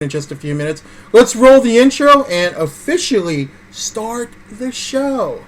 in just a few minutes. Let's roll the intro and officially start the show.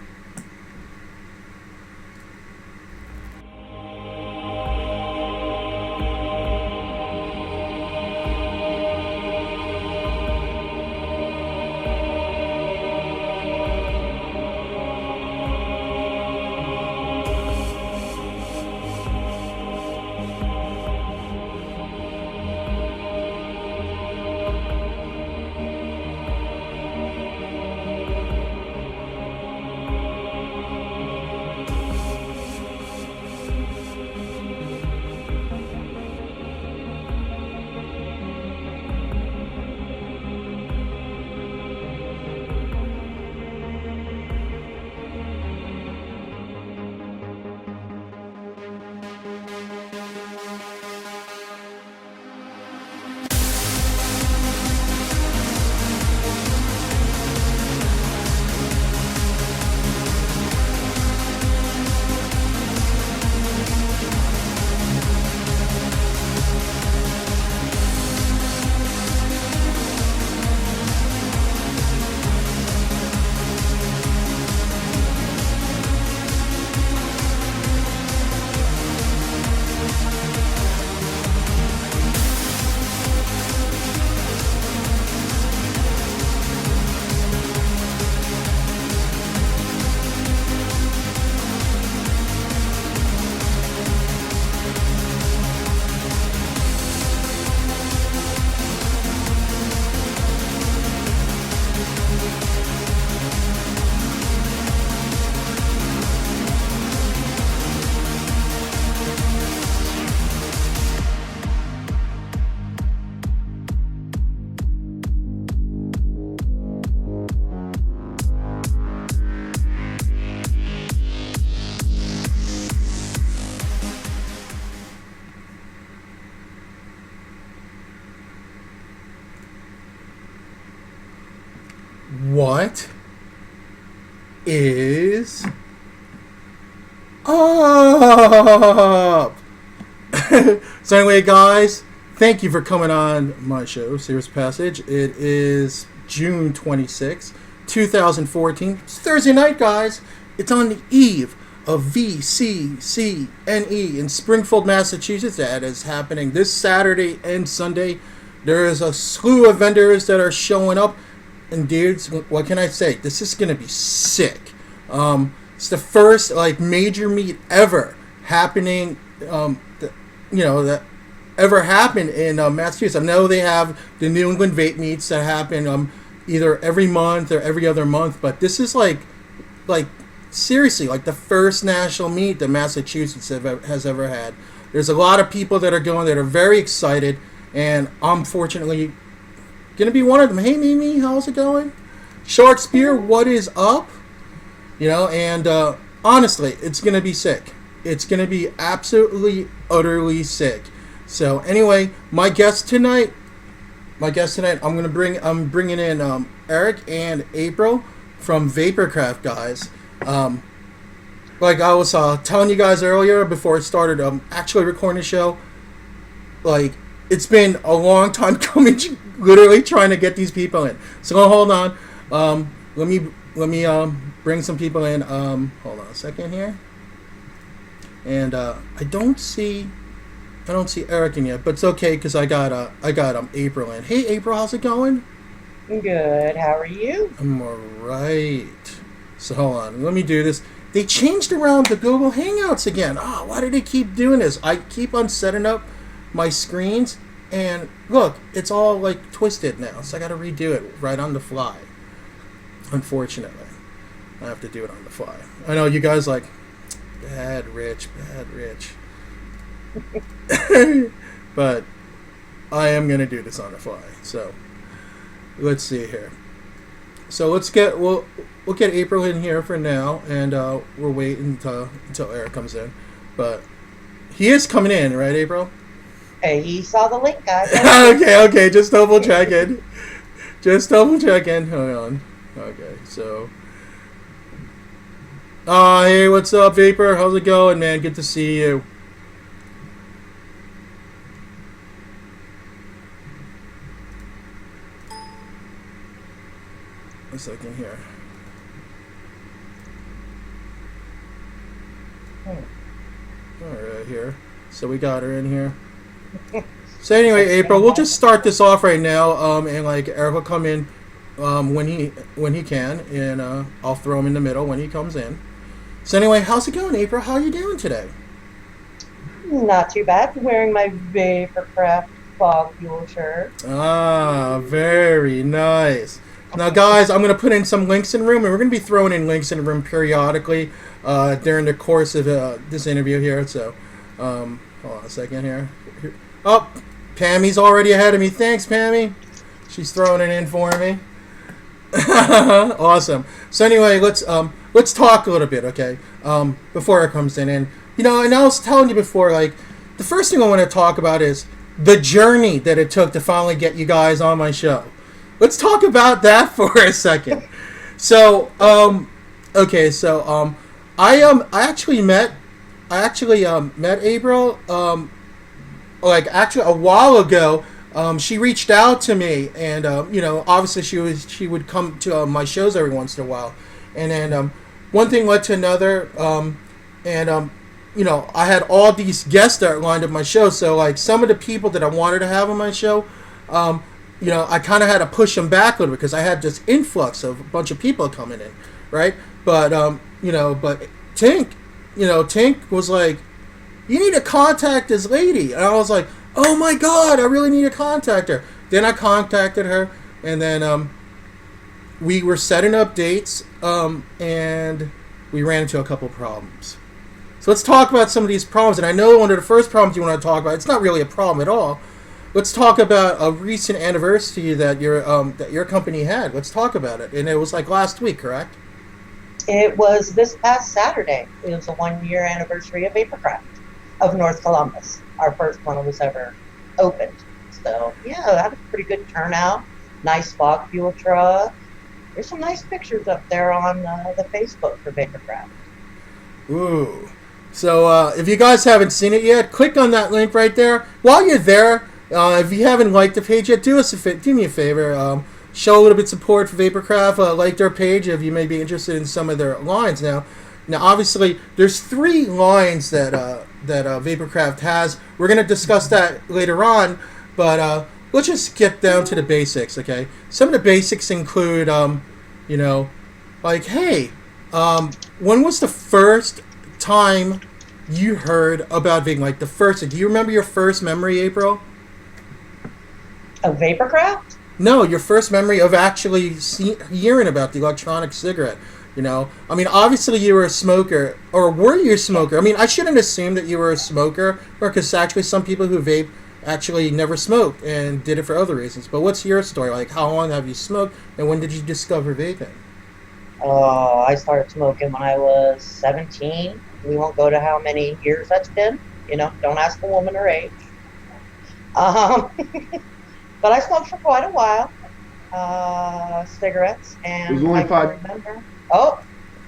What is up? So anyway, guys, thank you for coming on my show, Cirrus of Passage. It is June 26, 2014. It's Thursday night, guys. It's on the eve of VCCNE in Springfield, Massachusetts. That is happening this Saturday and Sunday. There is a slew of vendors that are showing up. And dudes, what can I say? This is gonna be sick. It's the first major meet ever happening. That ever happened in Massachusetts. I know they have the New England Vape meets that happen either every month or every other month, but this is seriously the first national meet that Massachusetts has ever had. There's a lot of people that are going that are very excited, and I'm fortunately gonna be one of them. Hey Mimi, how's it going? Shark Spear, what is up? Honestly, it's gonna be sick. It's gonna be absolutely, utterly sick. So anyway, my guest tonight, I'm bringing in Erik and April from VaporCraft, guys. Like I was telling you guys earlier before I started actually recording the show, it's been a long time coming, literally trying to get these people in. So hold on. Let me bring some people in. Hold on a second here. And I don't see Erik in yet, but it's okay because I got April in. Hey April, how's it going? Good. How are you? I'm alright. So hold on. Let me do this. They changed around the Google Hangouts again. Oh, why do they keep doing this? I keep on setting up my screens, and look, it's all twisted now, so I gotta redo it right on the fly. Unfortunately, I have to do it on the fly. I know you guys bad Rich, but I am gonna do this on the fly. So let's see here. So we'll get April in here for now, and we'll wait until Erik comes in. But he is coming in, right, April? Hey, he saw the link, guys. Okay, just double checking. Hold on. Okay, so. Hey, what's up, Vapor? How's it going, man? Good to see you. a second here. All right, here. So we got her in here. So anyway, April, we'll just start this off right now, and like Eric will come in when he can, and I'll throw him in the middle when he comes in. So anyway, how's it going, April? How are you doing today? Not too bad. Wearing my VaporCraft fog fuel shirt. Ah, very nice. Now, guys, I'm going to put in some links in the room, and we're going to be throwing in links in the room periodically during the course of this interview here. So, hold on a second here. Oh, Pammy's already ahead of me. Thanks, Pammy. She's throwing it in for me. Awesome. So anyway, let's talk a little bit, okay? Before it comes in, and and I was telling you before, like the first thing I want to talk about is the journey that it took to finally get you guys on my show. Let's talk about that for a second. So, okay, so I actually met April like actually a while ago. She reached out to me, and obviously she would come to my shows every once in a while, and then one thing led to another, and I had all these guests that lined up my show. So like some of the people that I wanted to have on my show, I kind of had to push them back a little bit because I had this influx of a bunch of people coming in, right? But but Tink was like, you need to contact this lady, and I was like, oh my God, I really need to contact her. Then I contacted her, and then we were setting up dates, and we ran into a couple of problems. So let's talk about some of these problems. And I know one of the first problems you want to talk about, it's not really a problem at all. Let's talk about a recent anniversary that your company had. Let's talk about it. And it was like last week, correct? It was this past Saturday. It was a 1-year anniversary of VaporCraft of North Columbus. Our first one was ever opened. So yeah, that was a pretty good turnout. Nice fog fuel truck. There's some nice pictures up there on the Facebook for VaporCraft. Ooh. So if you guys haven't seen it yet, click on that link right there. While you're there, if you haven't liked the page yet, do me a favor. Show a little bit of support for VaporCraft. Like their page if you may be interested in some of their lines. Now obviously, there's 3 lines that VaporCraft has. We're going to discuss that later on, but let's just get down to the basics, okay? Some of the basics include, like, hey, when was the first time you heard about vape? Like the first, do you remember your first memory, April? Of VaporCraft? No, your first memory of actually hearing about the electronic cigarette. I mean, obviously you were a smoker, or were you a smoker? I mean, I shouldn't assume that you were a smoker, because actually some people who vape actually never smoked and did it for other reasons. But what's your story? Like, how long have you smoked, and when did you discover vaping? Oh, I started smoking when I was 17. We won't go to how many years that's been. Don't ask a woman her age. But I smoked for quite a while. Cigarettes, and it was only 5. Remember. Oh,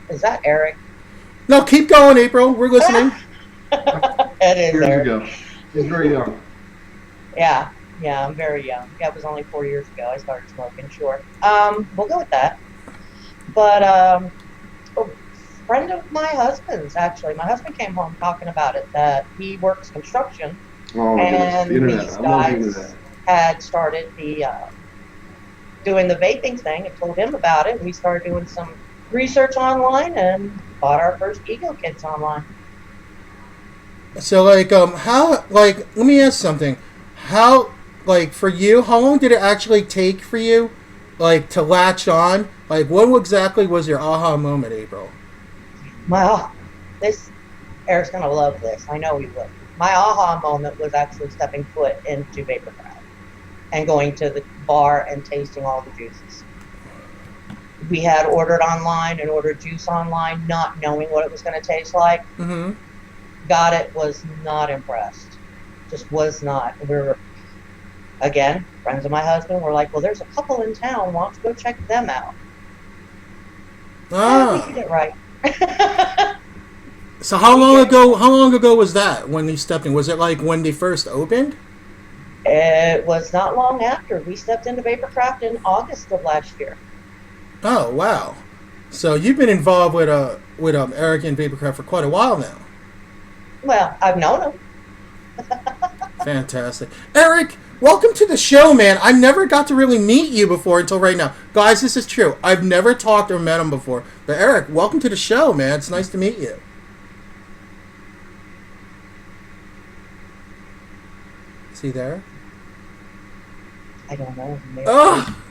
is that Erik? No, keep going, April. We're listening. It is Years Erik. ago. He's very young. Yeah, I'm very young. Yeah, it was only 4 years ago I started smoking, sure. We'll go with that. But a friend of my husband's, actually, my husband came home talking about it, that he works construction. Oh my goodness, and the internet. these I love the guys internet. had started doing the vaping thing and told him about it. And we started doing some research online and bought our first Ego kits online. So, like, let me ask something. How, like, for you, how long did it actually take for you, like, to latch on? Like, what exactly was your aha moment, April? Well, Eric's going to love this. I know he will. My aha moment was actually stepping foot into VaporCraft and going to the bar and tasting all the juices. We had ordered online and ordered juice online, not knowing what it was going to taste like. Mm-hmm. Got it, was not impressed. Just was not. We were, again, friends of my husband were like, well, there's a couple in town. Why don't you go check them out? Yeah, we did it right. So how long ago was that when you stepped in? Was it like when they first opened? It was not long after. We stepped into VaporCraft in August of last year. Oh, wow. So you've been involved with Erik and VaporCraft for quite a while now. Well, I've known him. Fantastic. Erik, welcome to the show, man. I never got to really meet you before until right now. Guys, this is true. I've never talked or met him before. But Erik, welcome to the show, man. It's nice to meet you. Is he there? I don't know. Maybe. Oh!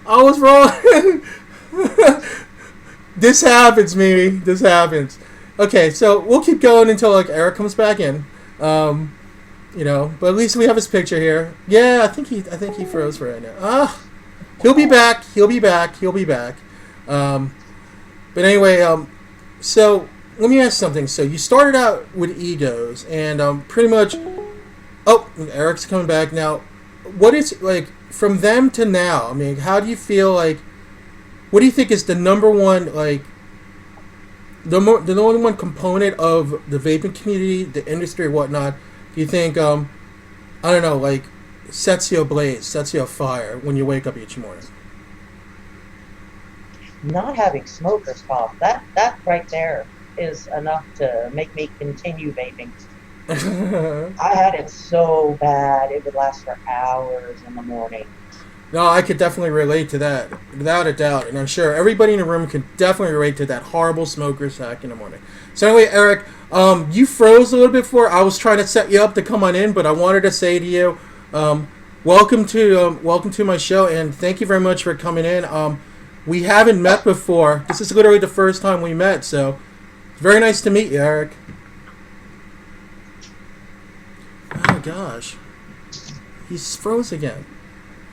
I was wrong. This happens, Mimi. This happens. Okay, so we'll keep going until like Erik comes back in. You know, but at least we have his picture here. Yeah, I think he froze for right now. He'll be back. He'll be back. But anyway, so let me ask something. So you started out with egos, and pretty much. Oh, Erik's coming back now. What is like from them to now? I mean, how do you feel like? What do you think is the number one like? The number one component of the vaping community, the industry, whatnot. Do you think I don't know, like sets you ablaze, sets you afire when you wake up each morning? Not having smoker's cough, that right there is enough to make me continue vaping. I had it so bad it would last for hours in the morning. No, I could definitely relate to that, without a doubt. And I'm sure everybody in the room can definitely relate to that horrible smoker sack in the morning. So anyway, Erik, you froze a little bit before. I was trying to set you up to come on in, but I wanted to say to you, welcome to my show, and thank you very much for coming in. We haven't met before. This is literally the first time we met, so it's very nice to meet you, Erik. Oh, gosh. He's froze again.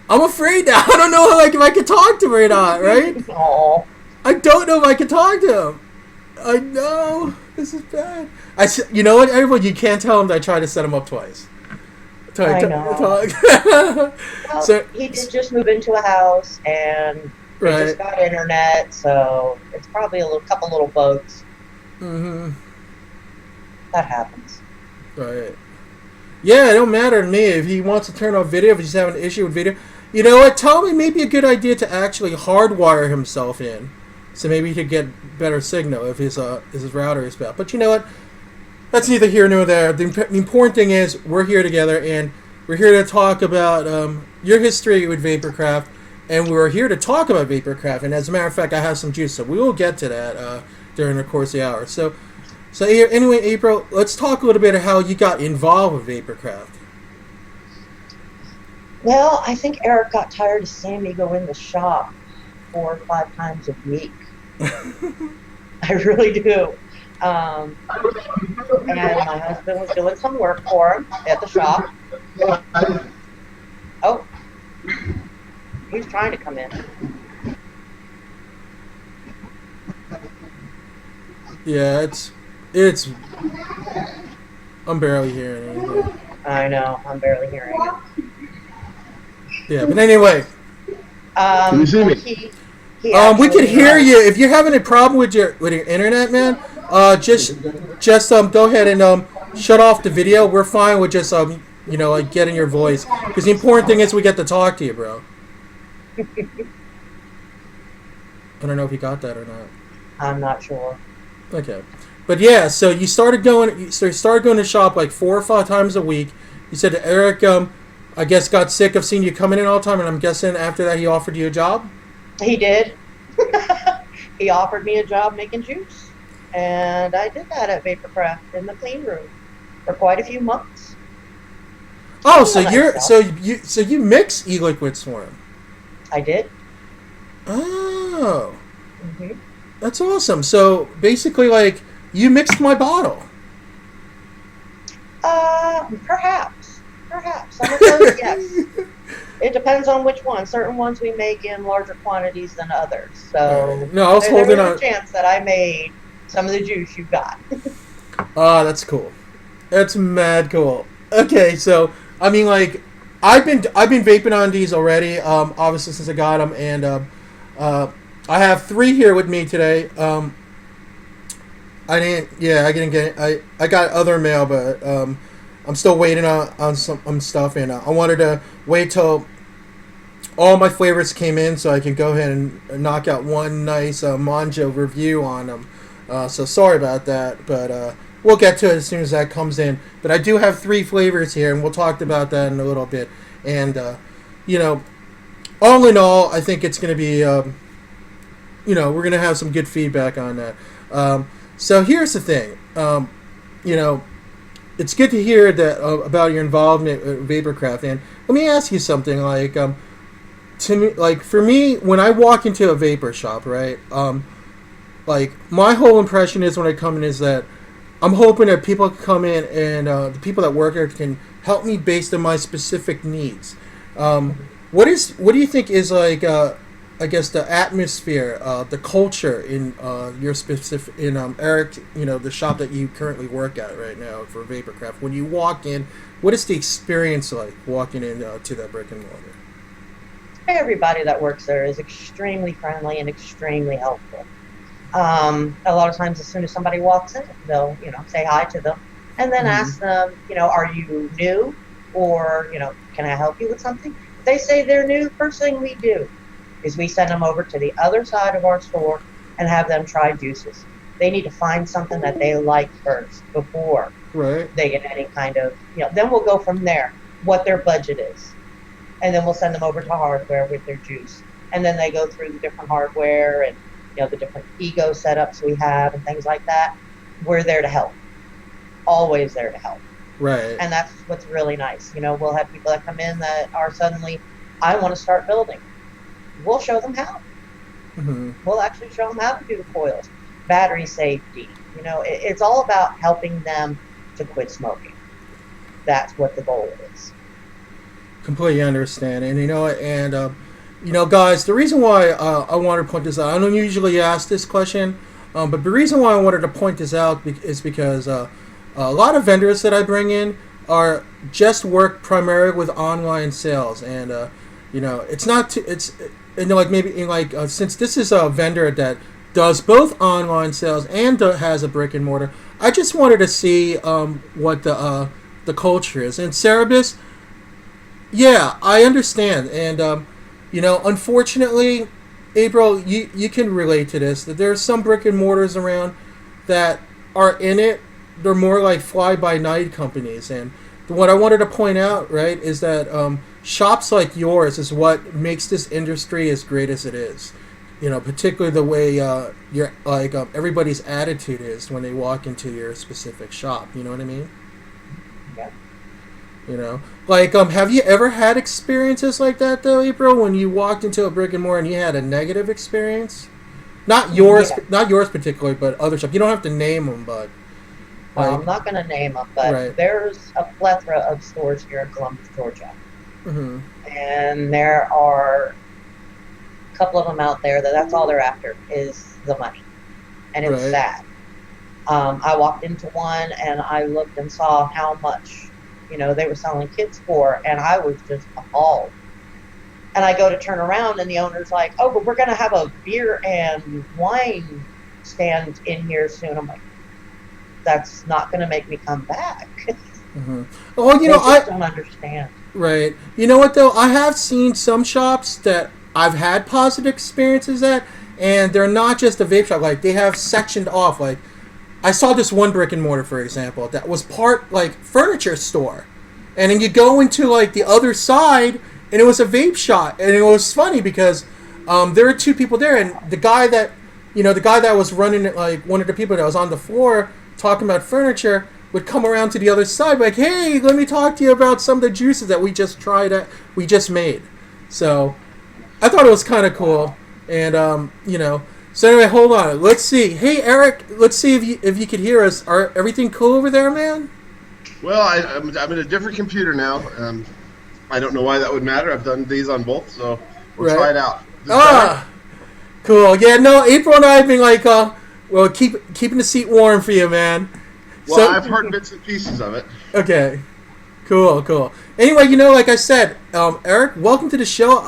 I'm afraid now. I don't know like if I can talk to him or not, right? Aww. I don't know if I can talk to him. I know. This is bad. You know what, everyone? You can't tell him that I tried to set him up twice. I know. Well, So, he did just move into a house, and they right. just got internet, so it's probably a couple little bugs. Mm-hmm. That happens. Right. Yeah, it don't matter to me if he wants to turn off video, if he's having an issue with video. You know what? Tell me maybe a good idea to actually hardwire himself in, so maybe he could get better signal if his router is bad. But you know what? That's neither here nor there. The important thing is we're here together, and we're here to talk about your history with VaporCraft, and we're here to talk about VaporCraft. And as a matter of fact, I have some juice, so we will get to that during the course of the hour. So anyway, April, let's talk a little bit of how you got involved with VaporCraft. Well, I think Erik got tired of seeing me go in the shop 4 or 5 times a week. I really do. And my husband was doing some work for him at the shop. Oh, he's trying to come in. Yeah, it's. I'm barely hearing anything. I know, I'm barely hearing it. Yeah, but anyway. Can you see me? He We can hear you. If you're having a problem with your internet, man, just go ahead and shut off the video. We're fine with just like getting your voice, because the important thing is we get to talk to you, bro. I don't know if you got that or not. I'm not sure. Okay, but yeah, so you started going to shop like 4 or 5 times a week. You said that Erik, I guess, got sick of seeing you coming in all the time, and I'm guessing after that he offered you a job. He did. He offered me a job making juice, and I did that at VaporCraft in the clean room for quite a few months. Oh, so you mix e-liquids for him. I did. Oh, hmm that's awesome. So basically, like, you mixed my bottle. Perhaps. Some of those, yes. It depends on which one. Certain ones we make in larger quantities than others. So no, I was holding on. There's a chance that I made some of the juice you got. Ah, that's cool. That's mad cool. Okay, so I mean, like, I've been vaping on these already. Obviously since I got them, and I have 3 here with me today. I didn't get it. I got other mail, but I'm still waiting on some stuff, and I wanted to wait till all my flavors came in, so I can go ahead and knock out one nice Monjo review on them. So sorry about that, but we'll get to it as soon as that comes in. But I do have 3 flavors here, and we'll talk about that in a little bit. And, all in all, I think it's going to be, we're going to have some good feedback on that. So here's the thing. It's good to hear that about your involvement with VaporCraft. And let me ask you something. To me, for me, when I walk into a vapor shop, right? My whole impression is when I come in is that I'm hoping that people can come in and the people that work here can help me based on my specific needs. What do you think is I guess the atmosphere, the culture in your specific Erik, the shop that you currently work at right now for VaporCraft? When you walk in, what is the experience like walking in to that brick and mortar? Everybody that works there is extremely friendly and extremely helpful. A lot of times, as soon as somebody walks in, they'll say hi to them, and then ask them, are you new, or can I help you with something? If they say they're new, first thing we do is we send them over to the other side of our store and have them try juices. They need to find something that they like first before they get any kind of, then we'll go from there, what their budget is. And then we'll send them over to hardware with their juice. And then they go through the different hardware and, the different ego setups we have and things like that. We're there to help. Always there to help. Right. And that's what's really nice. We'll have people that come in that are suddenly, I want to start building. We'll show them how. We'll actually show them how to do the coils, battery safety. It's all about helping them to quit smoking. That's what the goal is. Completely understand. And guys, the reason why I wanted to point this out, I don't usually ask this question, but the reason why I wanted to point this out is because a lot of vendors that I bring in are just work primarily with online sales, and it's not since this is a vendor that does both online sales and has a brick and mortar, I just wanted to see what the culture is. And Cerebus, yeah, I understand, and unfortunately, April, you can relate to this, that there's some brick and mortars around that are in it. They're more like fly-by-night companies, and what I wanted to point out, right, is that shops like yours is what makes this industry as great as it is. Particularly the way everybody's attitude is when they walk into your specific shop. You know what I mean? Yeah. Have you ever had experiences like that though, April? When you walked into a brick and mortar and you had a negative experience? Not yours particularly, but other shops. You don't have to name them, but. I'm not going to name them, but there's a plethora of stores here in Columbus, Georgia. And there are a couple of them out there that's all they're after is the money. And it's sad. I walked into one and I looked and saw how much, they were selling kids for, and I was just appalled. And I go to turn around and the owner's like, oh, but we're going to have a beer and wine stand in here soon. I'm like, that's not going to make me come back. Well, I don't understand. Right. You know what, though? I have seen some shops that I've had positive experiences at, and they're not just a vape shop. Like, they have sectioned off. Like, I saw this one brick and mortar, for example, that was part, furniture store. And then you go into, the other side, and it was a vape shop. And it was funny because there were 2 people there, and the guy that was running it, one of the people that was on the floor talking about furniture would come around to the other side, like, hey, let me talk to you about some of the juices that we just made. So I thought it was kind of cool. And so anyway, hold on, let's see. Hey, Erik, let's see if you could hear us. Are everything cool over there, man? Well, I'm in a different computer now. I don't know why that would matter. I've done these on both, so we'll try it out. Cool. Yeah, no, April and I have been keeping the seat warm for you, man. Well, I've heard bits and pieces of it. Okay. Cool. Anyway, like I said, Erik, welcome to the show.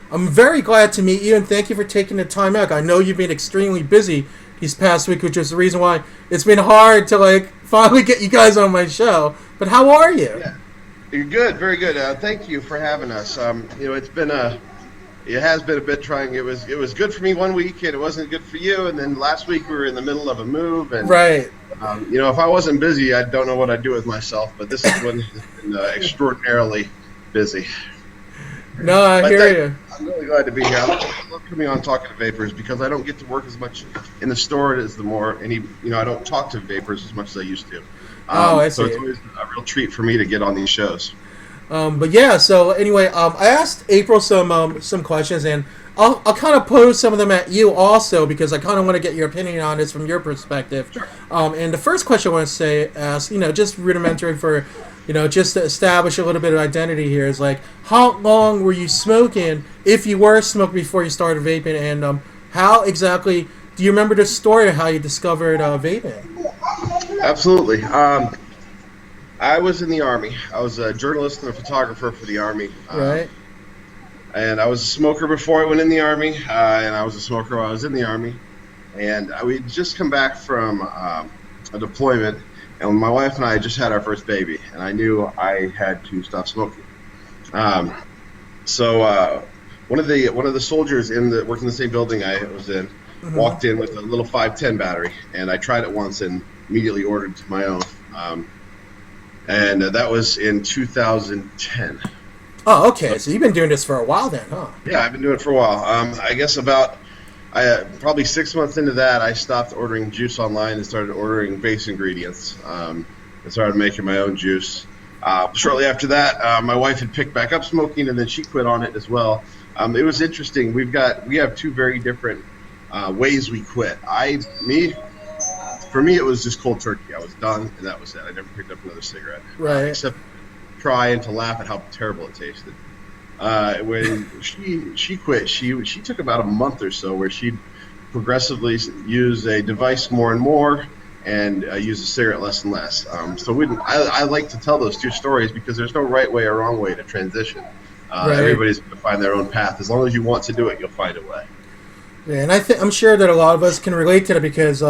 I'm very glad to meet you, and thank you for taking the time out. I know you've been extremely busy these past week, which is the reason why it's been hard to, finally get you guys on my show. But how are you? Yeah. You're good, very good. Thank you for having us. It's been a it has been a bit trying. It was good for me one week, and it wasn't good for you. And then last week we were in the middle of a move, and Right. if I wasn't busy, I don't know what I'd do with myself. But this is when it's been extraordinarily busy. No, I hear you. I'm really glad to be here. I love coming on talking to vapors because I don't get to work as much in the store as I don't talk to vapors as much as I used to. I see. So it's always a real treat for me to get on these shows. But yeah, so anyway, I asked April some questions, and I'll kind of pose some of them at you also because I kind of want to get your opinion on this from your perspective. Sure. And the first question I want to ask, just rudimentary for, just to establish a little bit of identity here is like, how long were you smoking, if you were smoking before you started vaping, and how exactly, do you remember the story of how you discovered vaping? Absolutely. I was in the Army. I was a journalist and a photographer for the Army. Right. And I was a smoker before I went in the Army, and I was a smoker while I was in the Army. And we'd just come back from a deployment, and my wife and I just had our first baby, and I knew I had to stop smoking. So one of the soldiers worked in the same building I was in walked in with a little 510 battery, and I tried it once and immediately ordered my own. And that was in 2010. Oh, okay. So you've been doing this for a while then, huh? Yeah, I've been doing it for a while. I guess probably 6 months into that, I stopped ordering juice online and started ordering base ingredients and started making my own juice. Shortly after that, my wife had picked back up smoking, and then she quit on it as well. It was interesting. We have two very different ways we quit. For me, it was just cold turkey. I was done, and that was it. I never picked up another cigarette. Right. Except try and to laugh at how terrible it tasted. When she quit, she took about a month or so where she'd progressively use a device more and more and use a cigarette less and less. I like to tell those two stories because there's no right way or wrong way to transition. Right. Everybody's going to find their own path. As long as you want to do it, you'll find a way. Yeah, and I'm sure that a lot of us can relate to that because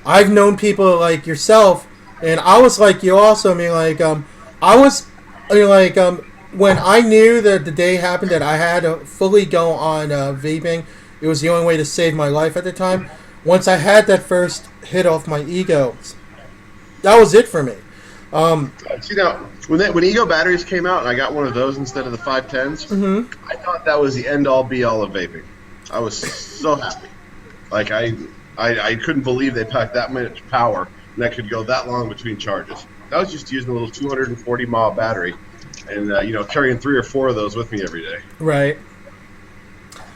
I've known people like yourself, and I was like you also. I mean, like when I knew that the day happened that I had to fully go on vaping, it was the only way to save my life at the time. Once I had that first hit off my ego, that was it for me. When Ego batteries came out and I got one of those instead of the 510s, I thought that was the end all be all of vaping. I was so happy. Like I couldn't believe they packed that much power and that could go that long between charges. I was just using a little 240 mile battery, and carrying 3 or 4 of those with me every day. Right.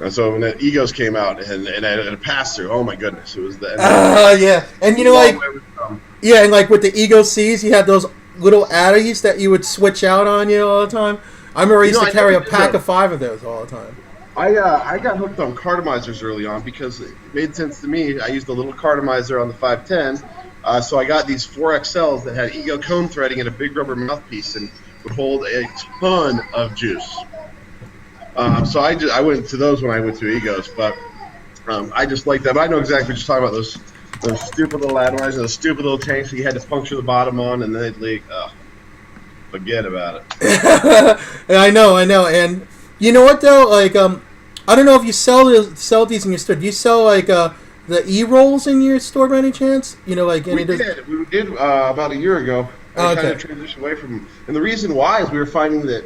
And so when the Egos came out and a pass through, oh my goodness, it was the end. Yeah, and and like with the Ego C's, you had those little Addies that you would switch out on all the time. I remember I used to carry a pack of 5 of those all the time. I got hooked on cartomizers early on because it made sense to me. I used a little cartomizer on the 510, so I got these 4XLs that had Ego cone threading and a big rubber mouthpiece and would hold a ton of juice. So I went to those when I went to Egos, but I just like them. I know exactly what you're talking about, those stupid little atomizer, those stupid little tanks that you had to puncture the bottom on and then they'd leak. Forget about it. I know, and you know what though? Like, I don't know if you sell these in your store. Do you sell like the e-rolls in your store by any chance? We did about a year ago. I kind of transitioned away from them. And the reason why is we were finding that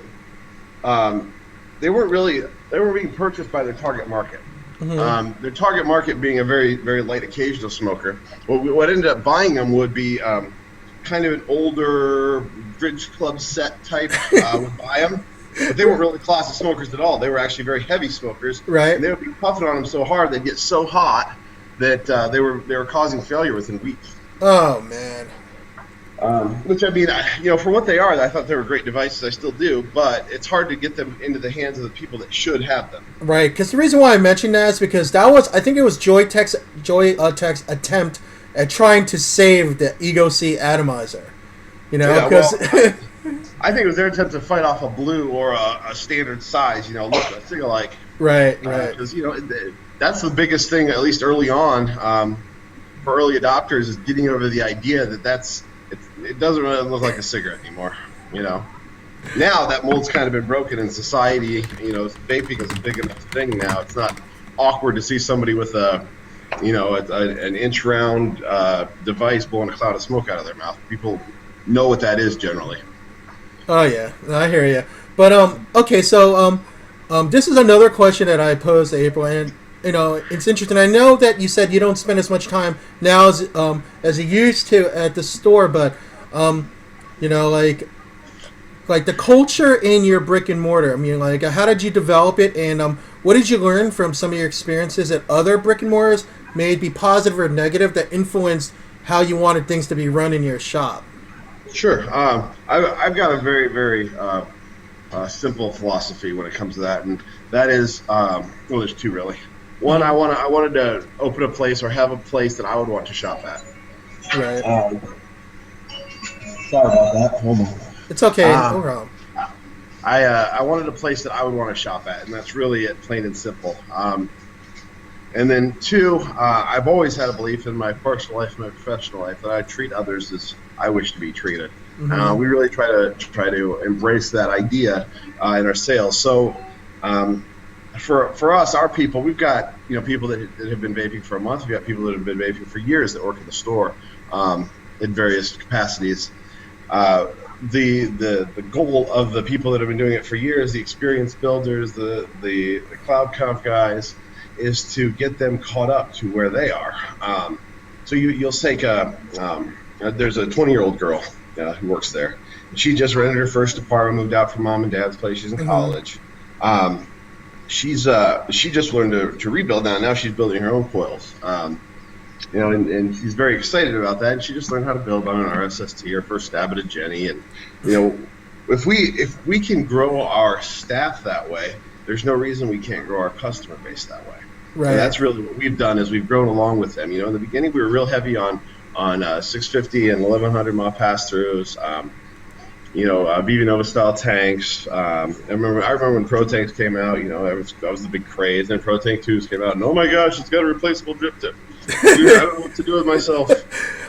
they were being purchased by their target market. Mm-hmm. Their target market being a very, very light occasional smoker. What ended up buying them would be kind of an older bridge club set type would buy them. But they weren't really classic smokers at all. They were actually very heavy smokers. Right. And they would be puffing on them so hard they'd get so hot that they were causing failure within weeks. Oh, man. Which, I mean, for what they are, I thought they were great devices. I still do, but it's hard to get them into the hands of the people that should have them. Right, because the reason why I mentioned that is because I think it was Joytech's attempt at trying to save the Ego C atomizer. Because I think it was their attempt to fight off a blue or a standard size, look a thing alike. Right. Because that's the biggest thing, at least early on, for early adopters, is getting over the idea that it doesn't really look like a cigarette anymore. Now that mold's kind of been broken in society. You know, vaping is a big enough thing now. It's not awkward to see somebody with an inch round device blowing a cloud of smoke out of their mouth. People know what that is generally. Oh yeah, I hear you. But okay, so this is another question that I posed to April, and it's interesting. I know that you said you don't spend as much time now as you used to at the store, but like the culture in your brick and mortar. I mean, like, how did you develop it, and what did you learn from some of your experiences at other brick and mortars, may it be positive or negative, that influenced how you wanted things to be run in your shop? Sure. I've got a very, very simple philosophy when it comes to that, and that is, there's two really. One, I wanted to open a place or have a place that I would want to shop at. Right. Sorry about that. Hold on. It's okay. No problem. I wanted a place that I would want to shop at, and that's really it, plain and simple. And then two, I've always had a belief in my personal life and my professional life that I treat others as I wish to be treated. Mm-hmm. We really try to embrace that idea in our sales. So for us, our people, we've got people that have been vaping for a month. We've got people that have been vaping for years that work in the store in various capacities. The goal of the people that have been doing it for years, the experienced builders, the cloud conf guys, is to get them caught up to where they are. So you'll take there's a 20-year-old girl who works there. She just rented her first apartment, moved out from mom and dad's place. She's in college. She just learned to rebuild now. Now she's building her own coils. And she's very excited about that. And she just learned how to build on an RSST, her first stab at a Jenny. And if we can grow our staff that way, there's no reason we can't grow our customer base that way. Right. And that's really what we've done, is we've grown along with them. In the beginning we were real heavy on 650 and 1100 mile pass-throughs. Viva Nova style tanks. I remember when Pro Tanks came out. That was the big craze. And Pro Tank 2s came out, and oh my gosh, it's got a replaceable drip tip. I don't know what to do with myself.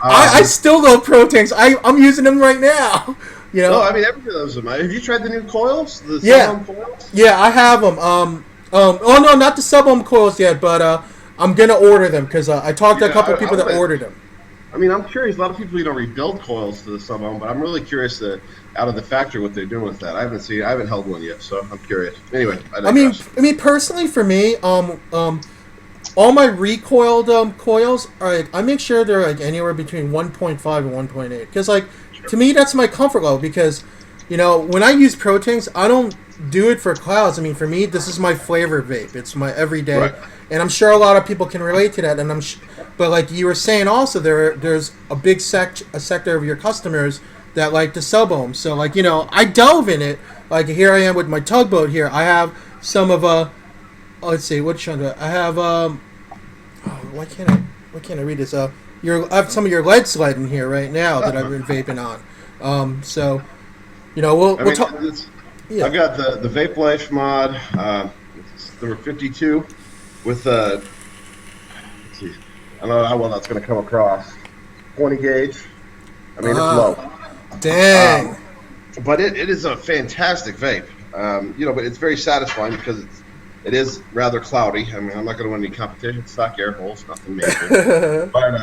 I still love Pro Tanks. I'm using them right now. No, I mean, everybody loves them. Have you tried the new coils? The sub-ohm coils? Yeah, I have them. Oh no, not the sub-ohm coils yet, but I'm gonna order them because I talked to a couple people that ordered them. I mean, I'm curious. A lot of people rebuild coils to the sub-ohm, but I'm really curious out of the factory what they're doing with that. I haven't held one yet, so I'm curious. Anyway, I mean, personally, for me, all my recoiled coils are I make sure they're anywhere between 1.5 and 1.8 because to me that's my comfort level because when I use Pro Tanks, I don't do it for clouds. I mean, for me, this is my flavor vape. It's my everyday, right. And I'm sure a lot of people can relate to that. And but like you were saying, also there's a big sector of your customers that like the sub-ohm. So I delve in it. Like here I am with my tugboat here. I have some of let's see, what chunk? I have why can't I read this? I have some of your lead sled in here right now that I've been vaping on. So we'll talk. Yeah. I've got the Vape Life mod, number 52, with let's see, I don't know how well that's going to come across. 20 gauge. I mean, it's low. Dang. But it is a fantastic vape. But it's very satisfying because it is rather cloudy. I mean, I'm not going to win any competition. Stock air holes, nothing major. But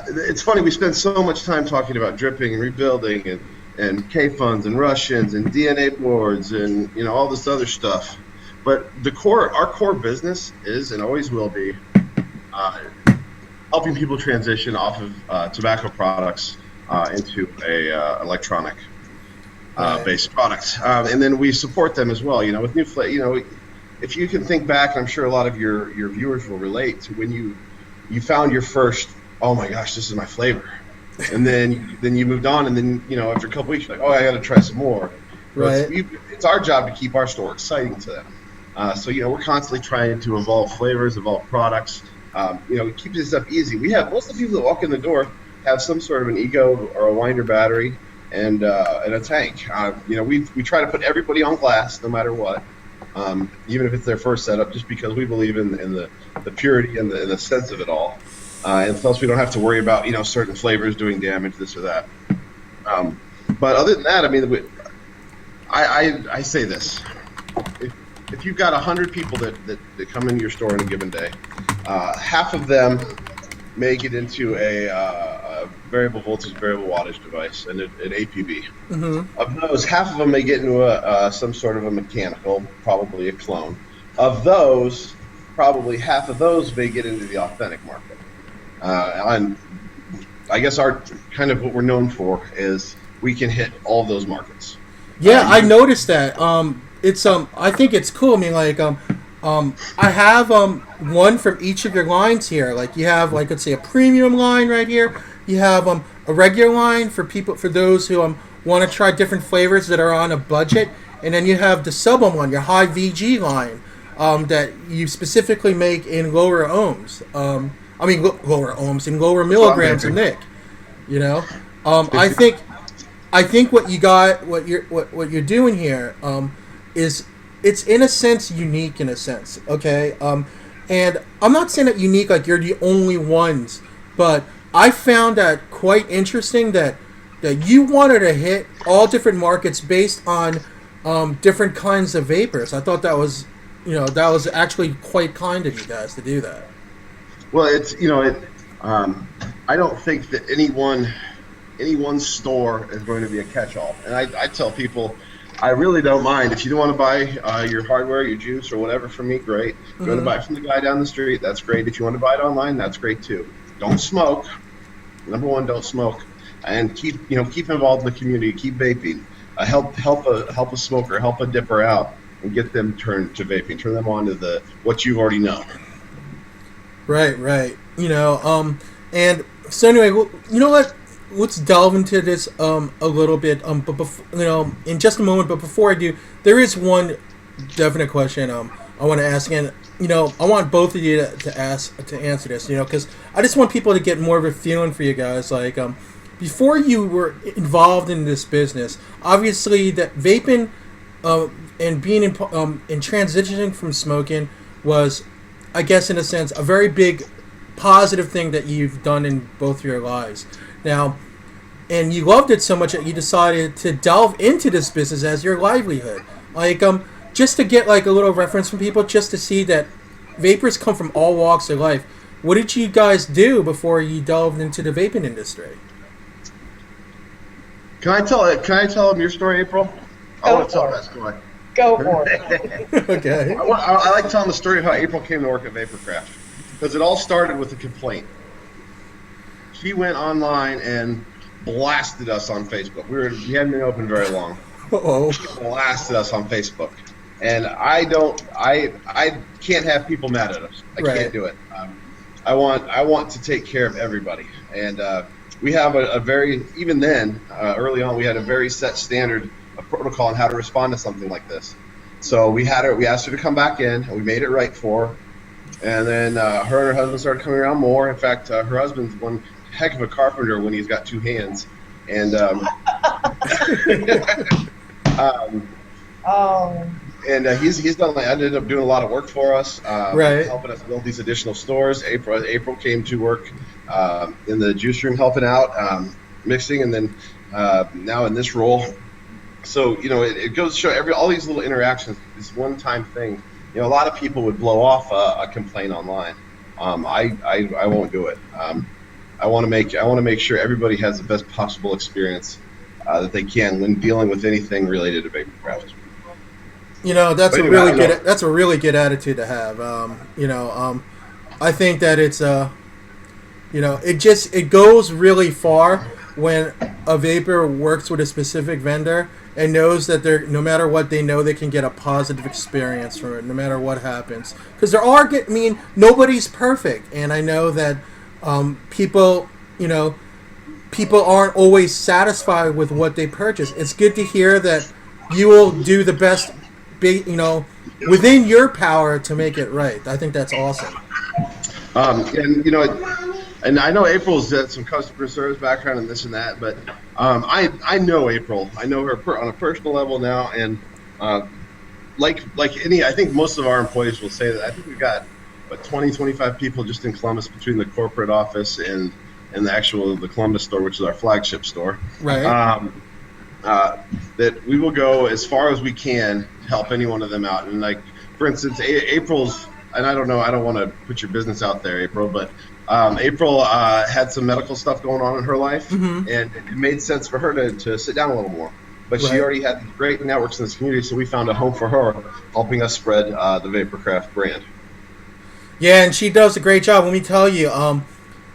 it's funny. We spend so much time talking about dripping and rebuilding and K-funds and Russians and DNA boards and all this other stuff. But our core business is and always will be helping people transition off of tobacco products into a electronic based products, and then we support them as well. With new if you can think back, I'm sure a lot of your viewers will relate to when you found your first. Oh my gosh, this is my flavor. And then you moved on, and then after a couple weeks, you're like, oh, I got to try some more. Right. It's our job to keep our store exciting to them. So we're constantly trying to evolve flavors, evolve products. Keep this stuff easy. We have most of the people that walk in the door have some sort of an ego or a winder battery and a tank. We try to put everybody on glass no matter what, even if it's their first setup, just because we believe in the purity and the sense of it all. And plus, we don't have to worry about certain flavors doing damage, this or that. But other than that, I mean, I say this: if you've got 100 people that come into your store in a given day, half of them may get into a variable voltage, variable wattage device, and an APB. Mm-hmm. Of those, half of them may get into some sort of a mechanical, probably a clone. Of those, probably half of those may get into the authentic market. And I guess our kind of what we're known for is we can hit all of those markets. Yeah, I noticed that. It's I think it's cool. I mean, like, I have one from each of your lines here. Like, you have, like, let's say a premium line right here. You have a regular line for those who want to try different flavors that are on a budget, and then you have the sub one, your high VG line, that you specifically make in lower ohms. Lower ohms and lower milligrams of nic. You know, I think what you're doing here is it's in a sense unique in a sense, okay? And I'm not saying that unique like you're the only ones, but I found that quite interesting that you wanted to hit all different markets based on different kinds of vapors. I thought that was actually quite kind of you guys to do that. Well, it's I don't think that any one store is going to be a catch-all, and I tell people, I really don't mind. If you don't want to buy your hardware, your juice, or whatever from me, great. If you want to buy it from the guy down the street, that's great. If you want to buy it online, that's great too. Don't smoke. Number one, don't smoke, and keep involved in the community. Keep vaping. Help a smoker, help a dipper out, and get them turned to vaping. Turn them on to what you already know. Right. And so anyway, you know what? Let's delve into this a little bit. But before, in just a moment. But before I do, there is one definite question I want to ask, and I want both of you to answer this. Because I just want people to get more of a feeling for you guys. Like, before you were involved in this business, obviously that vaping and being in transitioning from smoking was, I guess, in a sense, a very big positive thing that you've done in both your lives. Now, and you loved it so much that you decided to delve into this business as your livelihood. Like, just to get like a little reference from people, just to see that vapors come from all walks of life. What did you guys do before you delved into the vaping industry? Can I tell them your story, April? I want to tell that story. Go for it. Okay. I like telling the story of how April came to work at VaporCraft, because it all started with a complaint. She went online and blasted us on Facebook. We hadn't been open very long. Uh-oh. She blasted us on Facebook, and I can't have people mad at us. I can't do it. I want to take care of everybody, and we have a very, even then, early on, we had a very set standard of protocol on how to respond to something like this. So we asked her to come back in, and we made it right for her. And then her and her husband started coming around more. In fact, her husband's one heck of a carpenter when he's got two hands. And and he's done, like, ended up doing a lot of work for us, right, helping us build these additional stores. April came to work in the juice room, helping out, mixing, and then now in this role. So it goes to show all these little interactions, this one-time thing. A lot of people would blow off a complaint online. I won't do it. I want to make sure everybody has the best possible experience that they can when dealing with anything related to VaporCraft. That's a really good attitude to have. I think that it's it goes really far when a vapor works with a specific vendor and knows that no matter what, they know they can get a positive experience from it, no matter what happens. Because nobody's perfect, and I know that people aren't always satisfied with what they purchase. It's good to hear that you will do the best, within your power to make it right. I think that's awesome. And I know April's had some customer service background and this and that, but I know April. I know her on a personal level now, and I think most of our employees will say that. I think we've got 20, 25 people just in Columbus between the corporate office and the Columbus store, which is our flagship store. Right. that we will go as far as we can to help any one of them out. And like, for instance, April's, and I don't know, I don't want to put your business out there, April, but April had some medical stuff going on in her life, and it made sense for her to sit down a little more. But she already had great networks in this community, so we found a home for her, helping us spread the VaporCraft brand. Yeah, and she does a great job. Let me tell you,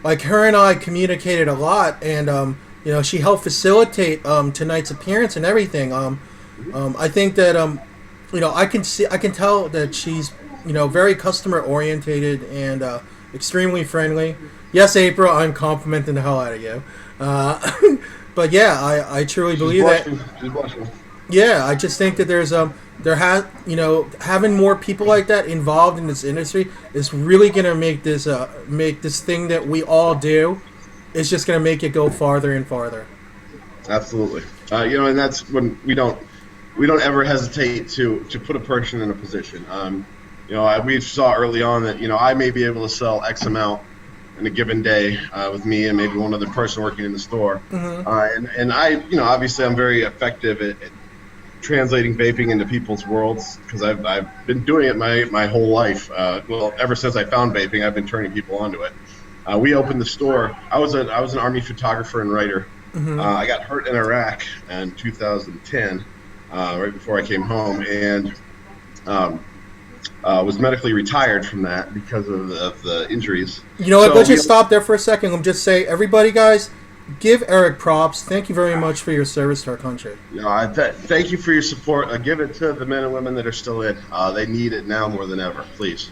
like her and I communicated a lot, and she helped facilitate tonight's appearance and everything. I think that I can tell that she's very customer orientated and extremely friendly. Yes, April, I'm complimenting the hell out of you. But yeah, I truly believe that. She's blushing. Yeah, I just think that having more people like that involved in this industry is really gonna make this thing that we all do. It's just gonna make it go farther and farther. Absolutely. And that's when we don't ever hesitate to put a person in a position. We saw early on that I may be able to sell X amount in a given day with me and maybe one other person working in the store. And I, obviously I'm very effective at translating vaping into people's worlds because I've been doing it my whole life. Ever since I found vaping, I've been turning people onto it. We opened the store. I was an Army photographer and writer. I got hurt in Iraq in 2010, right before I came home, and was medically retired from that because of the injuries. You know what? Let's just stop there for a second. Let me just say, everybody, guys, give Erik props. Thank you very much for your service to our country. Thank you for your support. Give it to the men and women that are still in. They need it now more than ever. Please.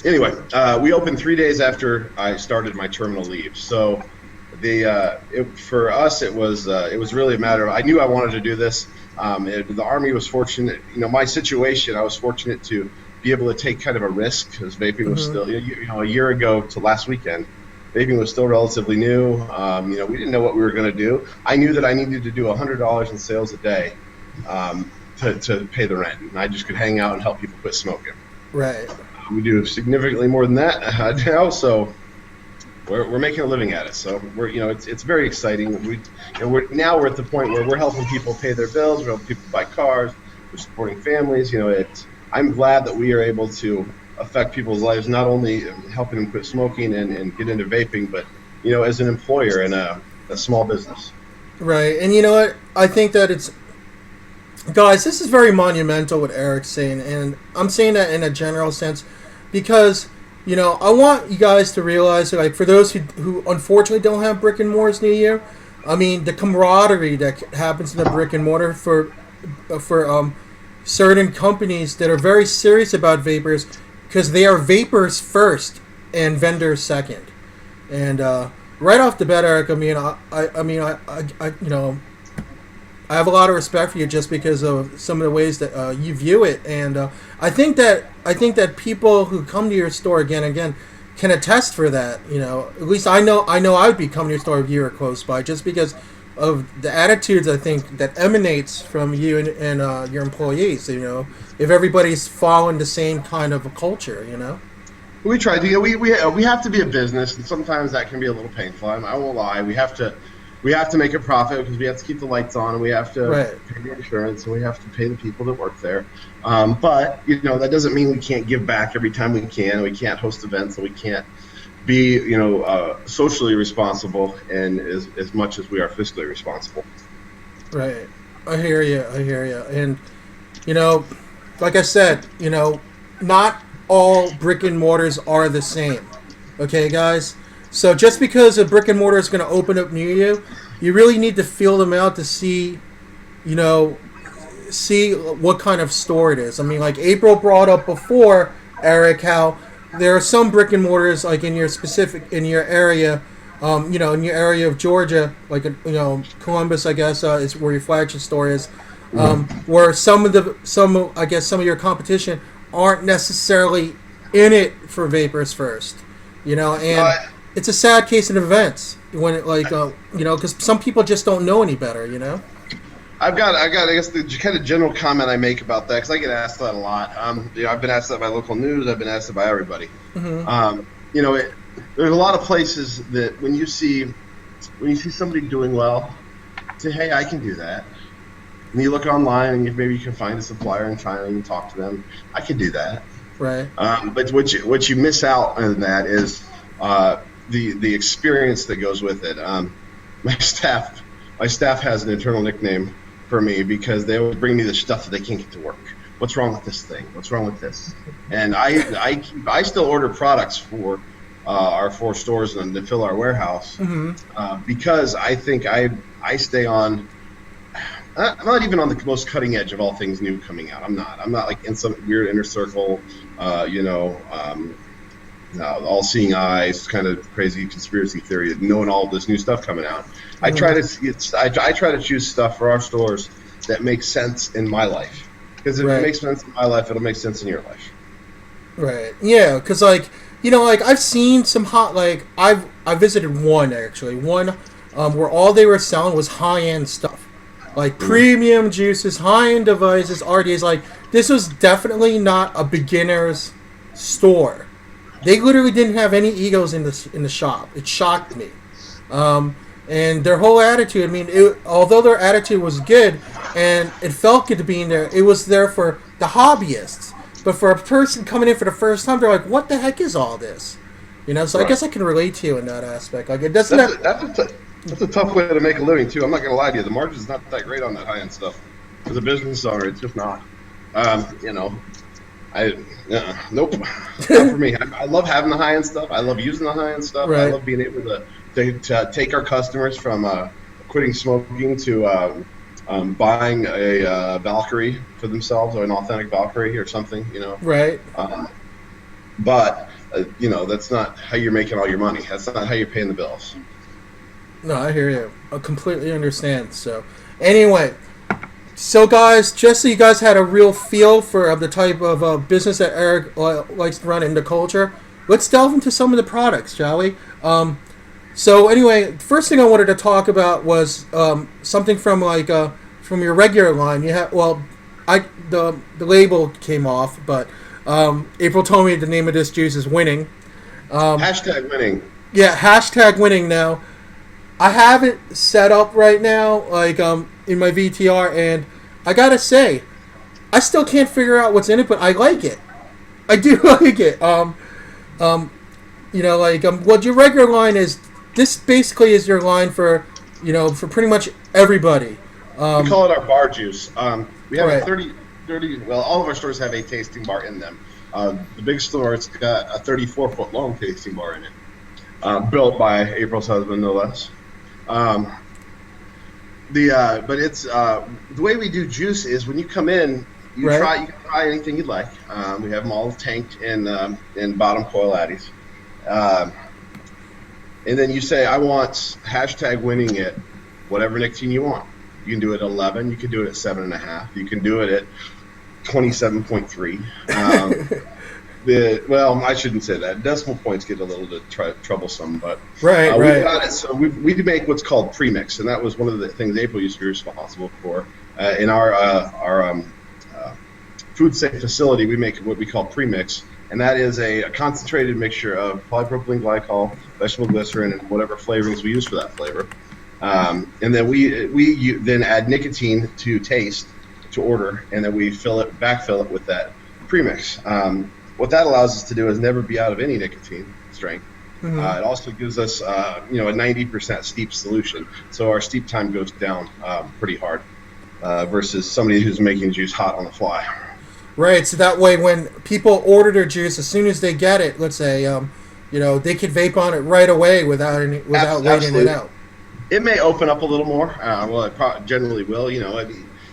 Anyway, we opened 3 days after I started my terminal leave. So for us, it was really a matter of, I knew I wanted to do this. The Army was fortunate, my situation, I was fortunate to be able to take kind of a risk because vaping was still, a year ago to last weekend, vaping was still relatively new. We didn't know what we were going to do. I knew that I needed to do $100 in sales a day to pay the rent, and I just could hang out and help people quit smoking. Right. We do significantly more than that now, so we're making a living at it. So it's very exciting. We're at the point where we're helping people pay their bills. We're helping people buy cars. We're supporting families. I'm glad that we are able to affect people's lives, not only helping them quit smoking and get into vaping, but as an employer and a small business. Right, and you know what? I think that guys, this is very monumental what Erik's saying, and I'm saying that in a general sense because I want you guys to realize that, like, for those who unfortunately don't have brick and mortars near you, I mean, the camaraderie that happens in the brick and mortar for certain companies that are very serious about vapors, because they are vapors first and vendors second. And right off the bat, Erik, I have a lot of respect for you just because of some of the ways that you view it, and I think that people who come to your store again and again can attest for that. At least I know I would be coming to your store if you were close by, just because of the attitudes I think that emanates from you and your employees. If everybody's following the same kind of a culture. We try to. We have to be a business, and sometimes that can be a little painful. I won't lie. We have to make a profit because we have to keep the lights on, and we have to pay the insurance, and we have to pay the people that work there. But that doesn't mean we can't give back every time we can. We can't host events, and we can't be socially responsible and as much as we are fiscally responsible. Right. I hear you. And like I said, not all brick and mortars are the same. Okay, guys. So just because a brick and mortar is going to open up near you, you really need to feel them out to see what kind of store it is. I mean, like April brought up before, Erik, how there are some brick and mortars like in your area, in your area of Georgia, like Columbus, I guess, is where your flagship store is, where some of your competition aren't necessarily in it for vapors first, and. It's a sad case of events when it because some people just don't know any better, I've got I guess the kind of general comment I make about that, because I get asked that a lot. I've been asked that by local news. I've been asked that by everybody. There's a lot of places that when you see somebody doing well, say, hey, I can do that. And you look online, and maybe you can find a supplier in China and talk to them. I can do that. Right. But what you miss out on that is the experience that goes with it. My staff has an internal nickname for me because they always bring me the stuff that they can't get to work. What's wrong with this thing? What's wrong with this? And I still order products for our 4 stores and to fill our warehouse because I think I stay on. I'm not even on the most cutting edge of all things new coming out. I'm not like in some weird inner circle, all-seeing eyes, kind of crazy conspiracy theory, knowing all this new stuff coming out. I try to choose stuff for our stores that makes sense in my life. Because if it makes sense in my life, it'll make sense in your life. Right. Yeah. Because I've seen some I visited one where all they were selling was high-end stuff, like premium juices, high-end devices, RDAs. Like, this was definitely not a beginner's store. They literally didn't have any egos in the shop. It shocked me. And their whole attitude, I mean, although their attitude was good and it felt good to be in there, it was there for the hobbyists. But for a person coming in for the first time, they're like, what the heck is all this? So I guess I can relate to you in that aspect. Like, it doesn't that's a tough way to make a living, too. I'm not going to lie to you. The margin's not that great on that high-end stuff. As a business owner, it's just not. Nope. Not for me. I love having the high-end stuff. I love using the high-end stuff. Right. I love being able to take our customers from quitting smoking to buying a Valkyrie for themselves, or an authentic Valkyrie or something, Right. But that's not how you're making all your money. That's not how you're paying the bills. No, I hear you. I completely understand. So, anyway, guys, just so you guys had a real feel for the type of business that Erik likes to run in the culture, let's delve into some of the products, shall we? So anyway, the first thing I wanted to talk about was something from from your regular line. You have the label came off, but April told me the name of this juice is Winning. Hashtag winning. Yeah, hashtag winning. Now, I have it set up right now, in my VTR, and I gotta say, I still can't figure out what's in it, but I like it. I do like it. What your regular line is. This basically is your line for pretty much everybody. We call it our bar juice. We have a 30. Well, all of our stores have a tasting bar in them. The big store, it's got a 34-foot long tasting bar in it, built by April's husband, no less. But it's the way we do juice is when you come in, you can try anything you'd like. We have them all tanked in bottom coil addies. And then you say, I want hashtag winning it, whatever nicotine you want. You can do it at 11. You can do it at 7.5. You can do it at 27.3. I shouldn't say that. Decimal points get a little bit troublesome, but we got it. So we make what's called premix, and that was one of the things April used to be responsible for. In our food safe facility, we make what we call premix, and that is a concentrated mixture of polypropylene glycol, vegetable glycerin, and whatever flavorings we use for that flavor. And then we then add nicotine to taste, to order, and then we backfill it with that premix. What that allows us to do is never be out of any nicotine strength. Mm-hmm. It also gives us a 90% steep solution, so our steep time goes down pretty hard versus somebody who's making juice hot on the fly. Right, so that way when people order their juice, as soon as they get it, let's say, they could vape on it right away without waiting it out. It may open up a little more. It generally will.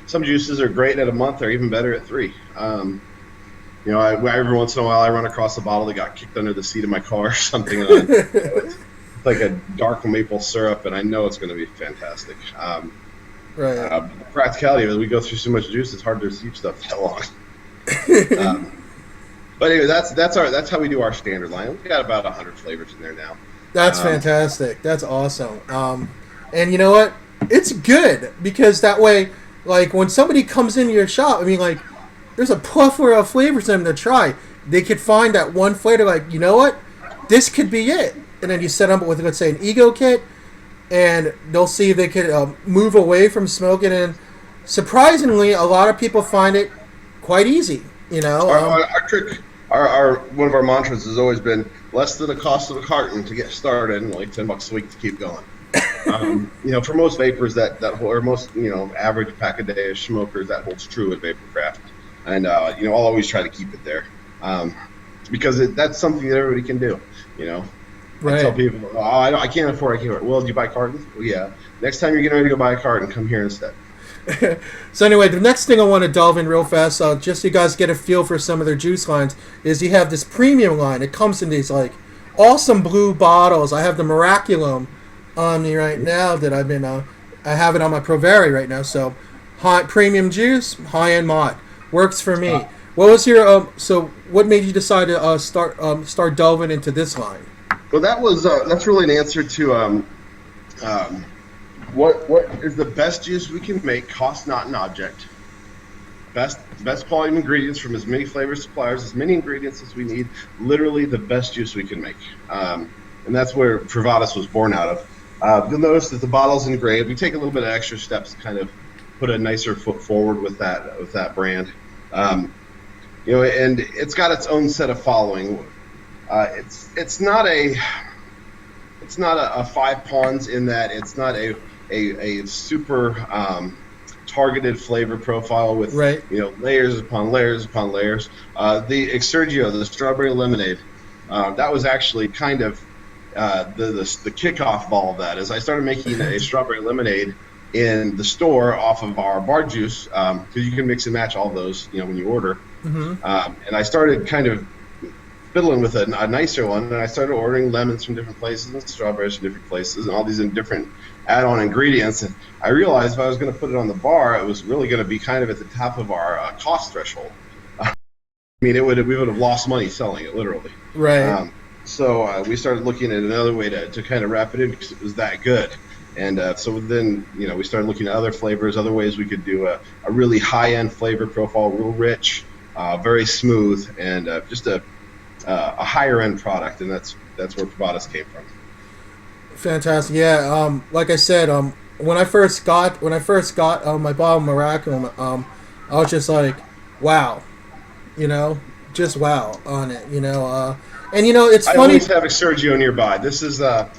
Some juices are great at a month; they're even better at 3. Every once in a while, I run across a bottle that got kicked under the seat of my car or something. It's like a dark maple syrup, and I know it's going to be fantastic. The practicality of it, we go through so much juice; it's hard to receive stuff that long. But anyway, that's how we do our standard line. We've got about 100 flavors in there now. That's fantastic. That's awesome. And you know what? It's good because that way, when somebody comes into your shop, there's a plethora of flavors for them to try. They could find that one flavor, you know what? This could be it. And then you set them up with, let's say, an ego kit. and they'll see if they can move away from smoking. And surprisingly, a lot of people find it quite easy. You know, Our trick, our one of our mantras has always been less than the cost of a carton to get started, and like $10 a week to keep going. You know, for most vapors, that or most average pack a day of smokers, that holds true at VaporCraft, and you know, I'll always try to keep it there, because that's something that everybody can do. You know, right. I tell people, oh, I can't afford. Well, do you buy cartons? Well, yeah. Next time you're getting ready to go buy a carton, come here instead. So anyway, the next thing I want to delve in real fast, just so you guys get a feel for some of their juice lines, is you have this premium line. It comes in these like awesome blue bottles. I have the Miraculum on me right now that I've been I have it on my Provari right now. So high premium juice, high end mod, works for me. What was your so what made you decide to start delving into this line? Well, that's really an answer to what is the best juice we can make, cost not an object. Best quality ingredients from as many flavor suppliers, as many ingredients as we need. Literally the best juice we can make, and that's where Privatus was born out of. You'll notice that the bottle's engraved. We take a little bit of extra steps to kind of put a nicer foot forward with that brand. You know, and it's got its own set of following. It's not a five pawns in that it's not a super targeted flavor profile with layers upon layers upon layers. The Exergio, the strawberry lemonade, that was actually kind of the kickoff of all of that. As I started making a strawberry lemonade in the store off of our bar juice, because you can mix and match all those, when you order. Mm-hmm. And I started kind of fiddling with a nicer one, and I started ordering lemons from different places and strawberries from different places and all these different add-on ingredients. And I realized if I was going to put it on the bar, it was really going to be kind of at the top of our cost threshold. I mean, we would have lost money selling it, literally. Right. So we started looking at another way to kind of wrap it in because it was that good. And so then, we started looking at other flavors, other ways we could do a really high-end flavor profile, real rich, very smooth, and just a higher-end product. And that's where Privatus came from. Fantastic. Yeah. Like I said, when I first got my bottle of Miraculum, I was just like, wow, just wow on it, and it's funny. I always have Exergio nearby. This is a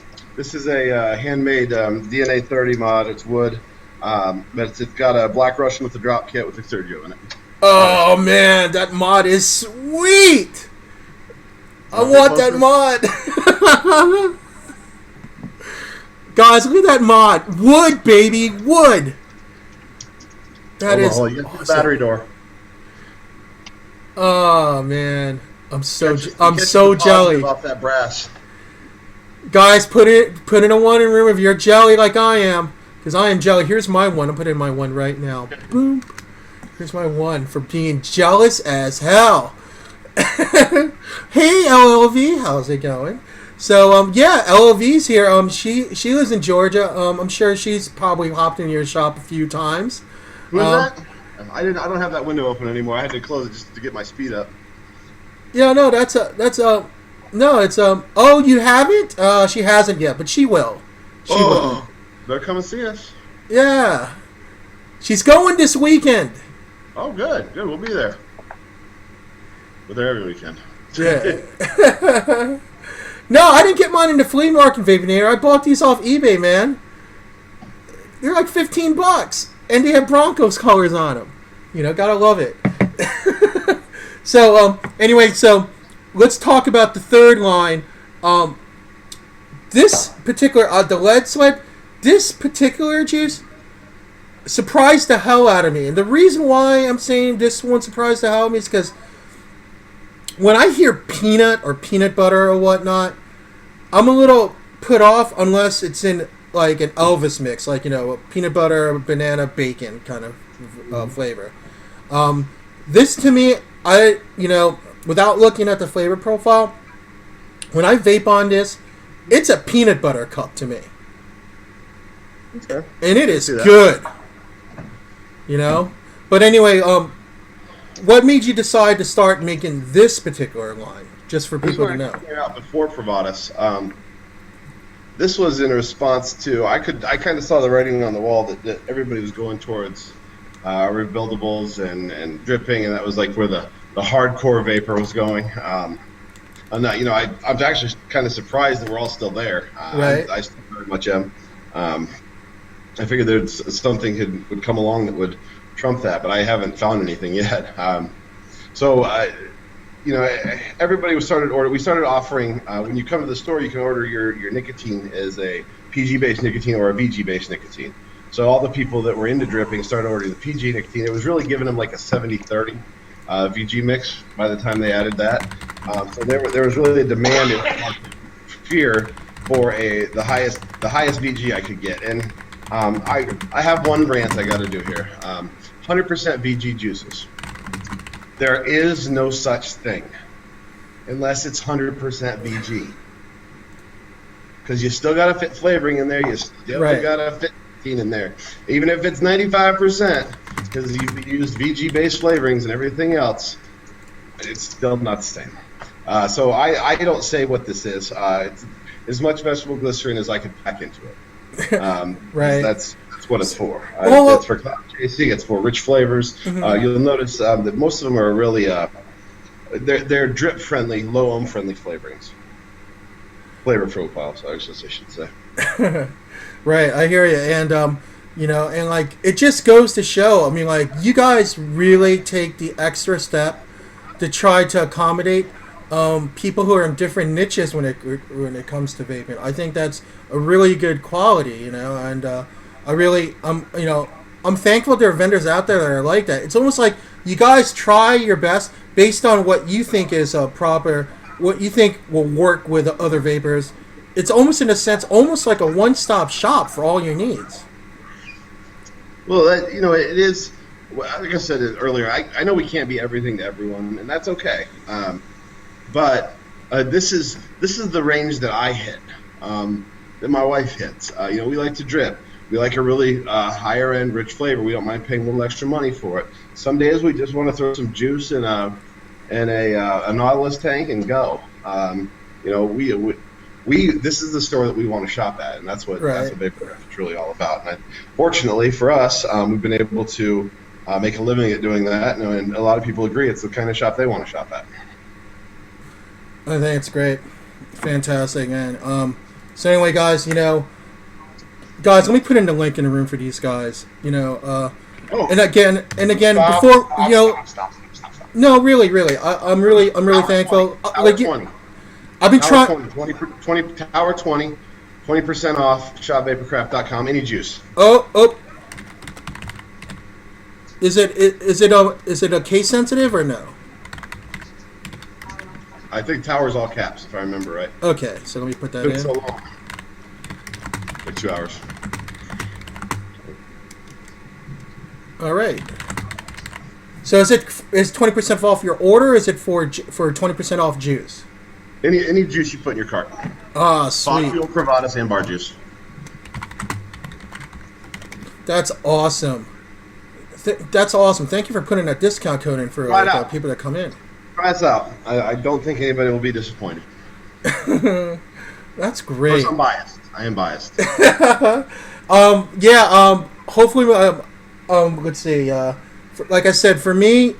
handmade DNA 30 mod. It's wood, but it's got a Black Russian with a drop kit with Exergio in it. Oh man, that mod is sweet. I want that mod. Guys, look at that mod. Wood, baby, wood. That is awesome. The battery door. Oh man, I'm so jelly. Off that brass. Guys, put in a one room if you're jelly like I am, because I am jelly. Here's my one. I'm putting in my one right now. Boom. Here's my one for being jealous as hell. Hey, LLV, how's it going? So, LLV's here. She lives in Georgia. I'm sure she's probably hopped in your shop a few times. Who is that? I don't have that window open anymore. I had to close it just to get my speed up. Yeah, no, oh, you haven't? She hasn't yet, but she will. She will. Better come and see us. Yeah. She's going this weekend. Oh, good. Good. We'll be there. We're there every weekend. Yeah. No, I didn't get mine in the flea market, Vaponator. I bought these off eBay, man. They're like $15, and they have Broncos colors on them. Gotta love it. So, anyway, let's talk about the third line. This particular, the lead sled, this particular juice surprised the hell out of me. And the reason why I'm saying this one surprised the hell out of me is because when I hear peanut or peanut butter or whatnot, I'm a little put off unless it's in like an Elvis mix, like, a peanut butter, banana, bacon kind of flavor. This to me, without looking at the flavor profile, when I vape on this, it's a peanut butter cup to me. Okay. And it is good. But anyway, what made you decide to start making this particular line, just for people to know? Out before Privatus, this was in response to I kind of saw the writing on the wall that everybody was going towards rebuildables and dripping, and that was like where the hardcore vapor was going. I'm not, I'm actually kind of surprised that we're all still there. Right. I still very much am. I figured there's something would come along that would trump that, but I haven't found anything yet. Everybody we started offering, when you come to the store, you can order your nicotine as a PG-based nicotine or a VG-based nicotine. So all the people that were into dripping started ordering the PG nicotine. It was really giving them like a 70-30 VG mix by the time they added that. So there was really a demand in fear for the highest VG I could get. And I have one rant I got to do here. 100% VG juices. There is no such thing unless it's 100% VG. Because you still got to fit flavoring in there. You still got to fit nicotine in there. Even if it's 95%, because you've used VG-based flavorings and everything else, it's still not the same. So I don't say what this is. It's as much vegetable glycerin as I could pack into it. Right. That's what it's for. It's for cloud chasing. It's for rich flavors. Mm-hmm. You'll notice that most of them are really they're drip friendly, low ohm friendly flavorings. Flavor profiles, I should say. Right, I hear you, and and like it just goes to show. I mean, like you guys really take the extra step to try to accommodate people who are in different niches when it comes to vaping. I think that's a really good quality, and I'm thankful there are vendors out there that are like that. It's almost like you guys try your best based on what you think is what you think will work with other vapors. It's almost, in a sense, almost like a one-stop shop for all your needs. Well, it is. Like I said earlier, I know we can't be everything to everyone, and that's okay. But this is the range that I hit, that my wife hits. We like to drip. We like a really higher end, rich flavor. We don't mind paying a little extra money for it. Some days we just want to throw some juice in a Nautilus tank and go. This is the store that we want to shop at, and that's what VaporCraft is really all about. And fortunately for us, we've been able to make a living at doing that, and a lot of people agree it's the kind of shop they want to shop at. I think it's great, fantastic, and so anyway, guys, let me put in the link in the room for these guys, and again, before Stop. no, really, I'm really thankful. I've been trying. 20% off. ShopVaporCraft.com. Any juice. Oh. Is it a case sensitive or no? I think Tower's all caps, if I remember right. Okay, so let me put that in. So long. Like 2 hours. All right. So is 20% off your order? Or is it for 20% off juice? Any juice you put in your cart. Ah, sweet. Fuel, Cravatas, and bar juice. That's awesome. That's awesome. Thank you for putting that discount code in for people that come in. Try us out. I don't think anybody will be disappointed. That's great. I'm biased. I am biased. Hopefully, let's see. Like I said, for me,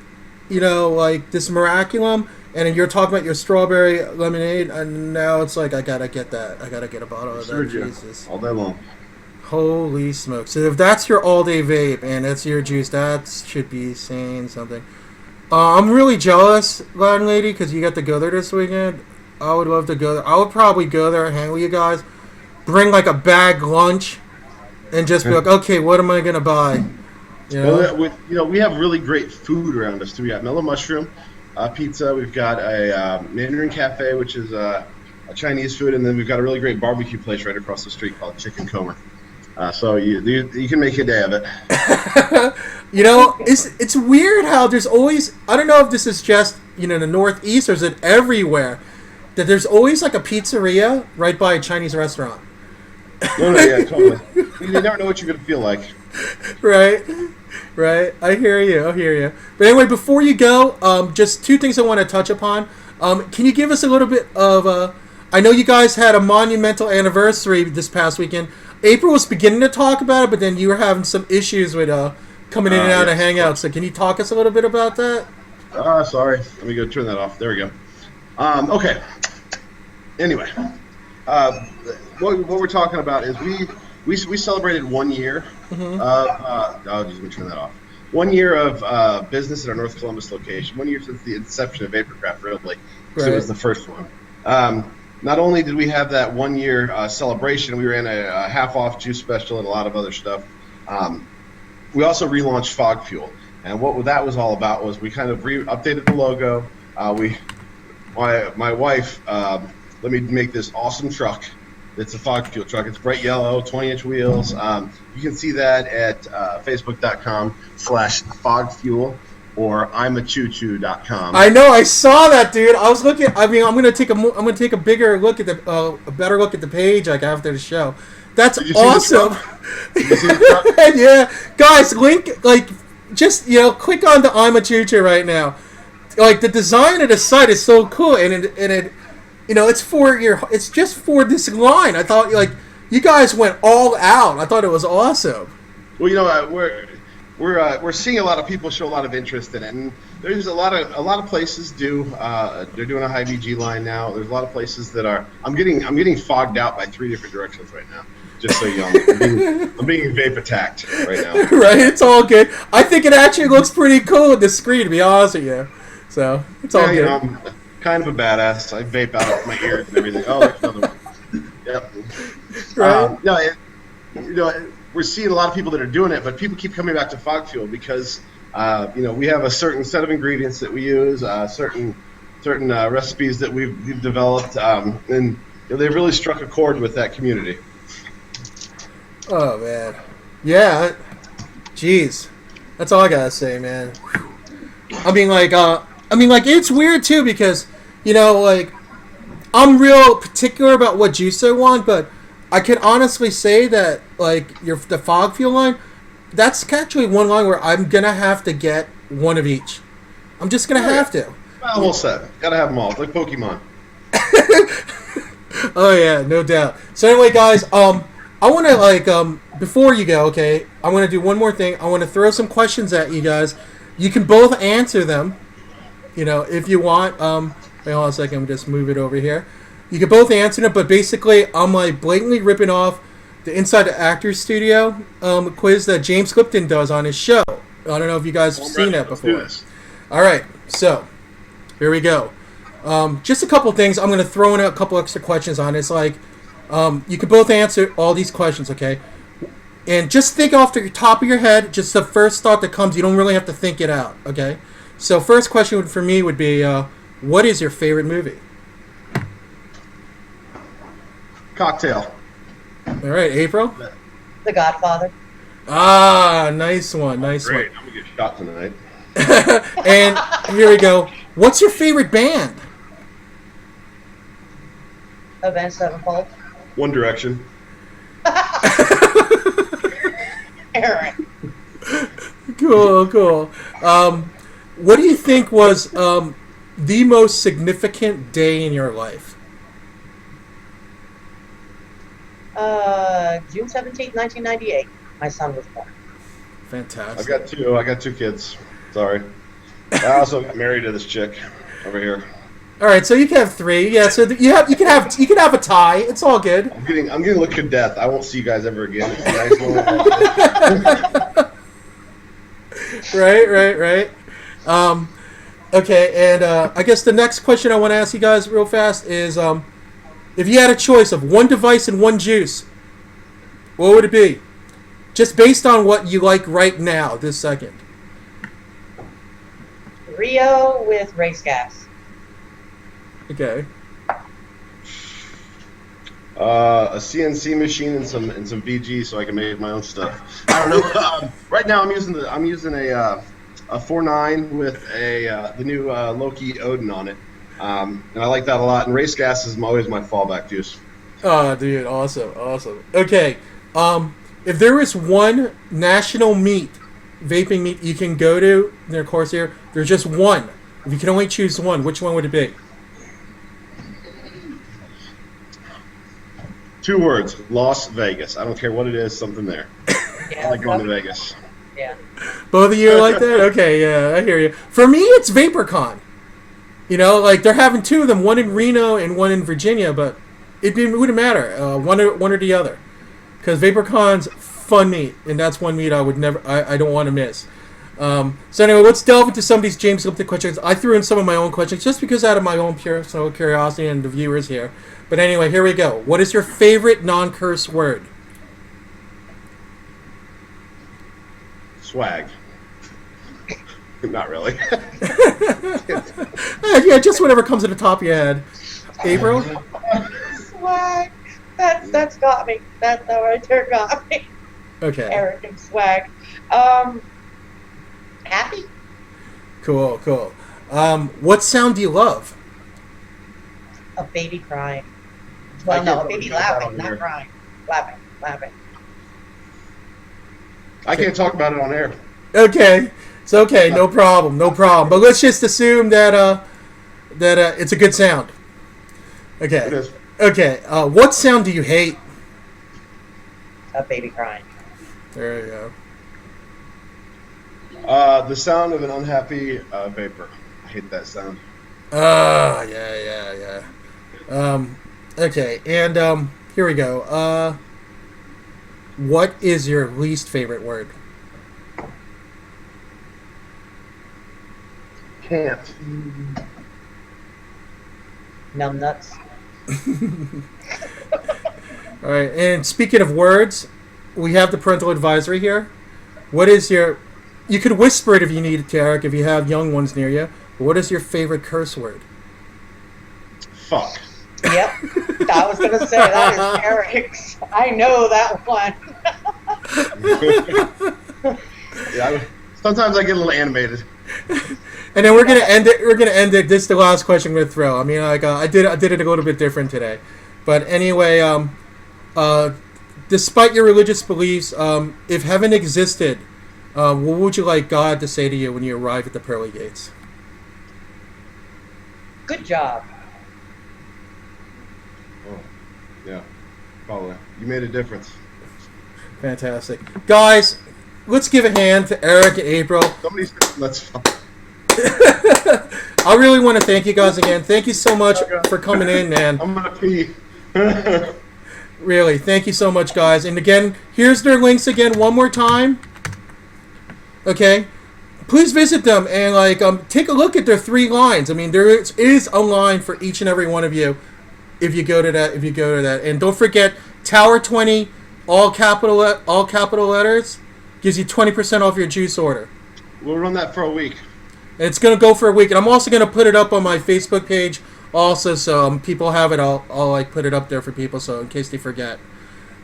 like this Miraculum, and you're talking about your strawberry lemonade, and now it's like I gotta get that. I gotta get a bottle of that. Jesus. All day long. Holy smokes! So if that's your all-day vape and that's your juice, that should be saying something. I'm really jealous, Latin Lady, because you got to go there this weekend. I would love to go there. I would probably go there and hang with you guys. Bring like a bag lunch, and just be like, okay, what am I gonna buy? Well, we have really great food around us too. We got Mellow Mushroom pizza. We've got a Mandarin Cafe, which is a Chinese food, and then we've got a really great barbecue place right across the street called Chicken Comer. So you can make a day of it. It's weird how there's always, I don't know if this is just the Northeast or is it everywhere, that there's always like a pizzeria right by a Chinese restaurant. No, yeah, totally. You never know what you're gonna feel like. Right. I hear you. But anyway, before you go, just two things I want to touch upon. Can you give us a little bit of I know you guys had a monumental anniversary this past weekend. April was beginning to talk about it, but then you were having some issues with coming in and out of Hangouts. So can you talk us a little bit about that? Sorry. Let me go turn that off. There we go. Okay. Anyway, what we're talking about is we celebrated 1 year let me turn that off. 1 year of business at our North Columbus location. 1 year since the inception of VaporCraft, really. So it was the first one. Not only did we have that 1 year celebration, we ran a half-off juice special and a lot of other stuff. We also relaunched Fog Fuel. And what that was all about was we kind of updated the logo. My wife let me make this awesome truck. It's a Fog Fuel truck. It's bright yellow, 20-inch wheels. You can see that at facebook.com/fogfuel or imachoochoo.com. I know, I saw that, dude. I was looking. I mean, I'm gonna take a bigger look at a better look at the page like after the show. That's awesome. Did you see the truck? Yeah, guys, link just click on the imachoochoo right now. Like the design of the site is so cool, and it it's just for this line. I thought you guys went all out. I thought it was awesome. Well, we're seeing a lot of people show a lot of interest in it, and there's a lot of places they're doing a high VG line now. There's a lot of places that are. I'm getting fogged out by 3 different directions right now. Just so you know, I'm being vape attacked right now. Right, it's all good. I think it actually looks pretty cool with the screen, to be honest with you. So it's all good. I'm kind of a badass. I vape out of my ears and everything. Oh, there's another one. Yep. Right. We're seeing a lot of people that are doing it, but people keep coming back to Fog Fuel because we have a certain set of ingredients that we use, certain recipes that we've developed, and they really struck a chord with that community. Oh man, yeah. Jeez, that's all I gotta say, man. I mean, it's weird too because I'm real particular about what juice I want, but I can honestly say that the Fog Fuel line, that's actually one line where I'm gonna have to get one of each. I'm just gonna have to. Well, whole set. Gotta have them all. It's like Pokemon. Oh yeah, no doubt. So anyway, guys, I want to before you go, okay, I want to do one more thing. I want to throw some questions at you guys. You can both answer them, if you want. Wait on a second, I'm just move it over here. You can both answer them, but basically, I'm blatantly ripping off the Inside the Actors Studio quiz that James Clifton does on his show. I don't know if you guys have seen that before. All right, so here we go. Just a couple things. I'm going to throw in a couple extra questions on it. It's you can both answer all these questions, okay? And just think off the top of your head, just the first thought that comes. You don't really have to think it out, okay? So first question for me would be, what is your favorite movie? Cocktail. All right, April? The Godfather. Ah, nice one, nice Great. one. I'm going to get shot tonight. And here we go. What's your favorite band? Avenged Sevenfold. One Direction. Erik. Cool. What do you think was the most significant day in your life? June 17th, 1998. My son was born. Fantastic. I got two kids. Sorry. I also got married to this chick over here. All right, so you can have 3. Yeah, so you can have a tie. It's all good. I'm getting looked to death. I won't see you guys ever again. It's a nice little. Right. Okay, and I guess the next question I want to ask you guys real fast is, if you had a choice of one device and one juice, what would it be? Just based on what you like right now, this second. Rio with race gas. Okay. A CNC machine and some VG so I can make my own stuff. I don't know. Right now I'm using a 4.9 with the new Loki Odin on it, and I like that a lot. And race gas is always my fallback juice. Oh, dude, awesome. Okay, if there is one national vaping meet you can go to, of course there's just one. If you can only choose one, which one would it be? 2 words: Las Vegas. I don't care what it is. Something there. Yeah, I like going to Vegas. Yeah. Both of you are like that? Okay, yeah, I hear you. For me, it's VaporCon. You know, like they're having 2 of them, one in Reno and one in Virginia, but it wouldn't matter, one or the other, because VaporCon's fun meet, and that's one meet I don't want to miss. So anyway, let's delve into some of these James Lipton questions. I threw in some of my own questions just because out of my own pure curiosity and the viewers here. But anyway, here we go. What is your favorite non-curse word? Swag. Not really. Yeah, just whatever comes to the top of your head. April? Swag. That's got me. That right there got me. Okay. Erik and swag. Happy? Cool. What sound do you love? A baby crying. Well, no, a baby laughing, not crying. Laughing. I can't talk about it on air. Okay. It's okay. No problem. But let's just assume that it's a good sound. Okay. It is. Okay. What sound do you hate? A baby crying. There you go. The sound of an unhappy vapor. I hate that sound. Yeah. Okay, and here we go. What is your least favorite word? Can't. Numb nuts. All right, and speaking of words, we have the parental advisory here. What is your... You could whisper it if you need to, Erik, if you have young ones near you. What is your favorite curse word? Fuck. Yep. I was going to say, that is Erik's. I know that one. Yeah, sometimes I get a little animated. And then we're gonna end it. This is the last question we're gonna throw. I mean, like I did it a little bit different today, but anyway, despite your religious beliefs, if heaven existed, what would you like God to say to you when you arrive at the pearly gates? Good job. Oh, yeah, probably. You made a difference. Fantastic, guys. Let's give a hand to Erik and April. Somebody said let's fuck. I really want to thank you guys again. Thank you so much for coming in, man. I'm gonna pee. Really, thank you so much, guys. And again, here's their links again one more time. Okay, please visit them and take a look at their 3 lines. I mean, there is a line for each and every one of you if you go to that. And don't forget, Tower 20, all capital letters, gives you 20% off your juice order. We'll run that for a week. And it's going to go for a week. And I'm also going to put it up on my Facebook page also, so people have it. I'll put it up there for people, so in case they forget,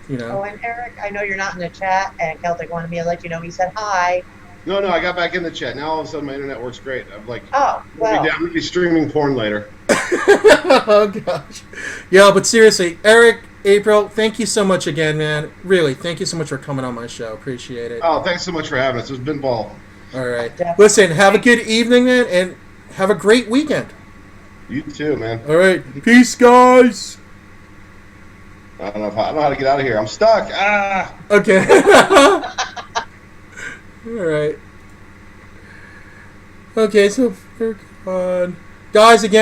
you know. Oh, and Erik, I know you're not in the chat, and Celtic wanted me to let you know he said hi. No, I got back in the chat. Now all of a sudden my internet works great. I'm like, Oh, well. I'm gonna be streaming porn later. Oh, gosh. Yeah, but seriously, Erik, April, thank you so much again, man. Really, thank you so much for coming on my show. Appreciate it. Oh, thanks so much for having us. It's been ball. All right. Definitely. Listen, have a good evening, man, and have a great weekend. You too, man. All right. Peace, guys. I don't know how to get out of here. I'm stuck. Ah. Okay. All right. Okay, so guys, again.